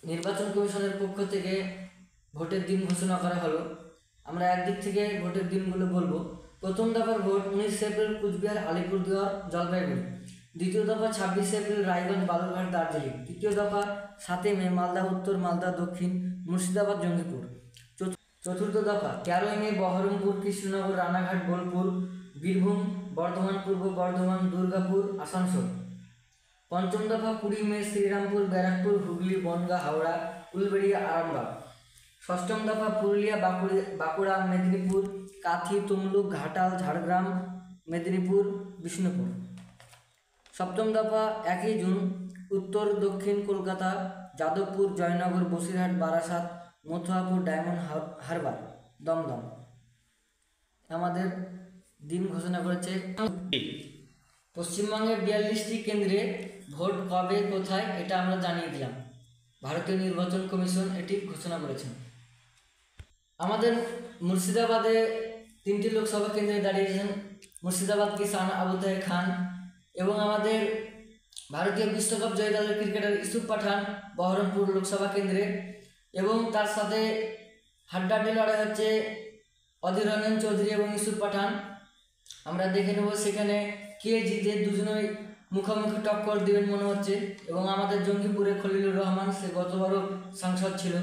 নির্বাচন কমিশনের পক্ষ থেকে ভোটের দিন ঘোষণা করা হলো। আমরা একদিক থেকে ভোটের দিনগুলো বলবো। প্রথম দফার ভোট 19 এপ্রিল কুচবিহার, আলিপুরদুয়ার, জলপাইগুড়ি। দ্বিতীয় দফা 26 এপ্রিল রায়গঞ্জ, বালুরঘাট, দার্জিলিং। তৃতীয় দফা 7 মে মালদা উত্তর, মালদা দক্ষিণ, মুর্শিদাবাদ, জঙ্গিপুর। চতুর্থ দফা 13 মে বহরমপুর, কৃষ্ণনগর, রানাঘাট, বোলপুর, বীরভূম, বর্ধমান পূর্ব বর্ধমান, দুর্গাপুর, আসানসোল। পঞ্চম দফা 20 মে শ্রীরামপুর, ব্যারাকপুর, হুগলি, বনগাঁ, হাওড়া, উলবেড়িয়া, আরামবাগ। ষষ্ঠম দফা পুরুলিয়া, বাঁকুড়া, মেদিনীপুর, কাথি, তমলুক, ঘাটাল, ঝাড়গ্রাম, মেদিনীপুর, বিষ্ণুপুর। সপ্তম দফা 1 জুন উত্তর দক্ষিণ কলকাতা, যাদবপুর, জয়নগর, বসিরহাট, বারাসাত, মথুরাপুর, ডায়মন্ড হারবার, দমদম। আমাদের দিন ঘোষণা করেছে। পশ্চিমবঙ্গের 42টি কেন্দ্রে ভোট কবে কোথায় এটা আমরা জানিয়ে দিলাম। ভারতীয় নির্বাচন কমিশন এটি ঘোষণা করেছেন। আমাদের মুর্শিদাবাদে 3টি লোকসভা কেন্দ্রে দাঁড়িয়েছেন মুর্শিদাবাদ কিষান আবু তাহের খান, এবং আমাদের ভারতীয় বিশ্বকাপ জয়ী দলের ক্রিকেটার ইউসুফ পাঠান বহরমপুর লোকসভা কেন্দ্রে, এবং তার সাথে হাড্ডাহাড্ডি লড়াই হচ্ছে অধীর রঞ্জন চৌধুরী এবং ইউসুফ পাঠান। আমরা দেখে নেব সেখানে কে জিতে, দুজনেই মুখোমুখি টক্কর দেবেন মনে হচ্ছে। এবং আমাদের জঙ্গিপুরে খলিলুর রহমান, সে গতবারও সাংসদ ছিল।